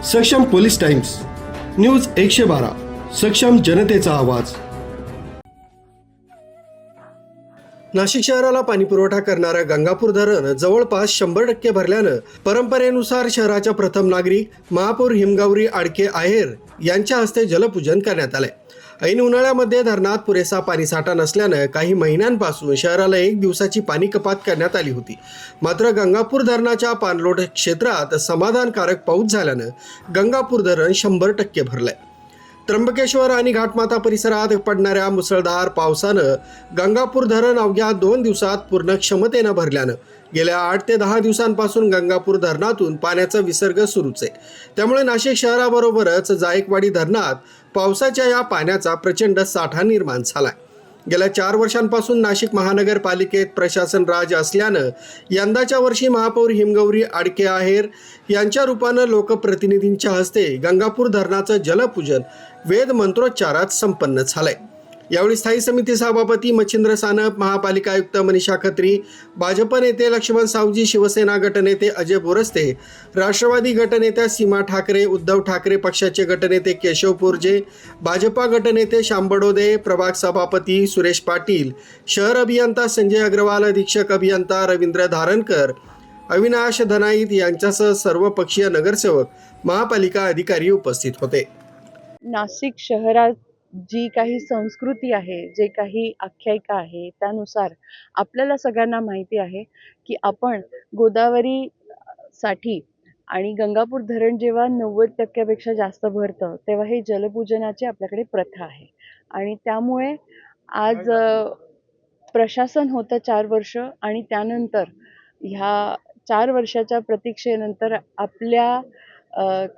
सक्षम police times, news 112, सक्षम जनतेचा आवाज। नाशिक शहराला पाणी पुरवठा करणारं गंगापूर धरण जवळपास 100% भरल्यानं परंपरेनुसार शहराच्या प्रथम नागरिक महापौर हिमगौरी आडके आहेर यांच्या हस्ते जलपूजन करण्यात आले। ऐन उन्हाळ्यामध्ये धरणात पुरेसा पाणीसाठा नसल्यानं काही महिन्यांपासून शहराला 1 दिवसाची पाणी कपात करण्यात आली होती। मात्र गंगापूर धरणाच्या पाणलोट क्षेत्रात समाधानकारक पाऊस झाल्यानं गंगापूर धरण 100% भरलंय। त्र्यंबकेश्वर आणि घाटमाता परिसरात पडणाऱ्या मुसळधार पावसानं गंगापूर धरण अवघ्या 2 दिवसात पूर्ण क्षमतेनं भरल्यानं गेल्या 8 ते 10 दिवसांपासून गंगापूर धरणातून पाण्याचा विसर्ग सुरूच आहे। त्यामुळे नाशिक शहराबरोबरच जायकवाडी धरणात पावसाच्या या पाण्याचा प्रचंड साठा निर्माण झालाय। गेल्या 4 वर्षांपासून नाशिक महानगरपालिकेत प्रशासन राज असल्यानं यंदाच्या वर्षी महापौर हिमगौरी आडके आहेर यांच्या रूपानं लोकप्रतिनिधींच्या हस्ते गंगापूर धरणाचं जलपूजन वेद मंत्रोच्चारात संपन्न झालंय। यावेळी स्थायी समिती सभापती मच्छिंद्र सानप, महापालिका आयुक्त मनीषा खत्री, भाजप नेते लक्ष्मण सावजी, शिवसेना गटनेते अजय बोरस्ते, राष्ट्रवादी गटनेत्या सीमा ठाकरे, उद्धव ठाकरे पक्षाचे गटनेते केशव पोरजे, भाजपा गटनेते श्याम बडोदे, प्रभाग सभापती सुरेश पाटील, शहर अभियंता संजय अग्रवाल, अधीक्षक अभियंता रवींद्र धारणकर, अविनाश धनाईत यांच्यासह सर्व पक्षीय नगरसेवक, महापालिका अधिकारी उपस्थित होते। नाशिक शहरात जी काही संस्कृती आहे, जे काही आख्यायिका आहे, त्यानुसार आपल्याला सगळ्यांना माहिती आहे की आपण गोदावरीसाठी आणि गंगापूर धरण जेव्हा 90% जास्त भरतं तेव्हा हे जलपूजनाची आपल्याकडे प्रथा आहे। आणि त्यामुळे आज प्रशासन होतं 4 वर्ष आणि त्यानंतर ह्या 4 वर्षाच्या प्रतीक्षेनंतर आपल्या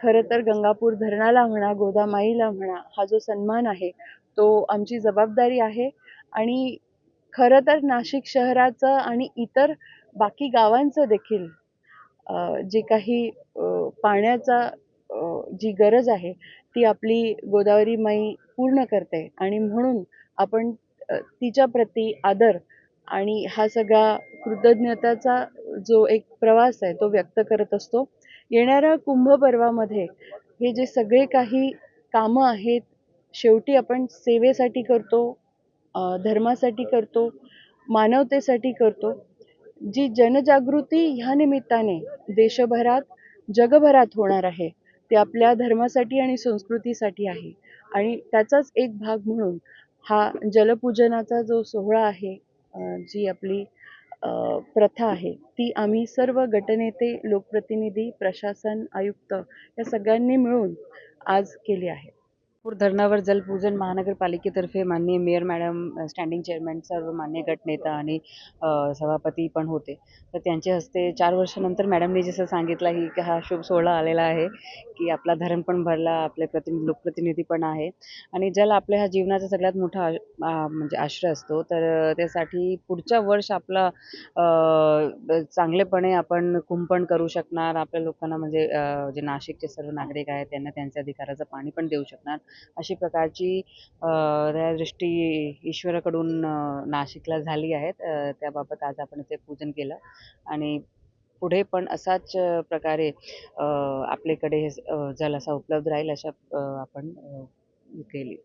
खरं तर गंगापूर धरणाला म्हणा, गोदामाईला म्हणा, हा जो सन्मान आहे तो आमची जबाबदारी आहे। आणि खरं तर नाशिक शहराचं आणि इतर बाकी गावांचं देखील जे काही पाण्याचा जी गरज आहे ती आपली गोदावरी माई पूर्ण करते आणि म्हणून आपण तिच्या प्रती आदर आणि हा सगळा कृतज्ञताचा जो एक प्रवास आहे तो व्यक्त करत असतो। येणाऱ्या कुंभ पर्वामध्ये हे जे सगळे काही कामं आहेत शेवटी आपण सेवेसाठी करतो, धर्मासाठी करतो, मानवतेसाठी करतो। जी जनजागृती ह्या निमित्ताने देशभरात, जगभरात होणार आहे ते आपल्या धर्मासाठी आणि संस्कृतीसाठी आहे। आणि त्याचाच एक भाग म्हणून हा जलपूजनाचा जो सोहळा आहे, जी आपली प्रथा आहे ती आम्ही सर्व गटनेते, लोकप्रतिनिधी, प्रशासन, आयुक्त या सगळ्यांनी मिळून आज केली आहे। धरणावर जलपूजन महानगरपालिकेतर्फे माननीय मेयर मॅडम, स्टँडिंग चेअरमॅन, सर्व मान्य गटनेता आणि सभापती पण होते। तर त्यांच्या हस्ते 4 वर्षानंतर मॅडमने जसं सांगितलं की हा शुभ सोहळा आलेला आहे की आपला धरण पण भरला, आपले लोकप्रतिनिधी पण आहे आणि जल आपल्या ह्या जीवनाचा सगळ्यात मोठा म्हणजे आश्रय असतो। तर त्यासाठी पुढच्या वर्ष आपला चांगलेपणे आपण कुंपण करू शकणार, आपल्या लोकांना म्हणजे जे नाशिकचे सर्व नागरिक आहेत त्यांना त्यांच्या अधिकाराचं पाणी पण देऊ शकणार, अशी प्रकारची दृष्टी ईश्वराकडून नाशिकला झाली आहे। त्याबाबत आज आपण इथे पूजन केलं आणि पुढे पण असाच प्रकारे आपल्याकडे जल असा उपलब्ध राहील अशा आपण केली।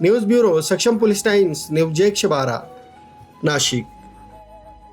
न्यूज ब्युरो, सक्षम पोलीस टाइम्स, न्यूज 112, नाशिक।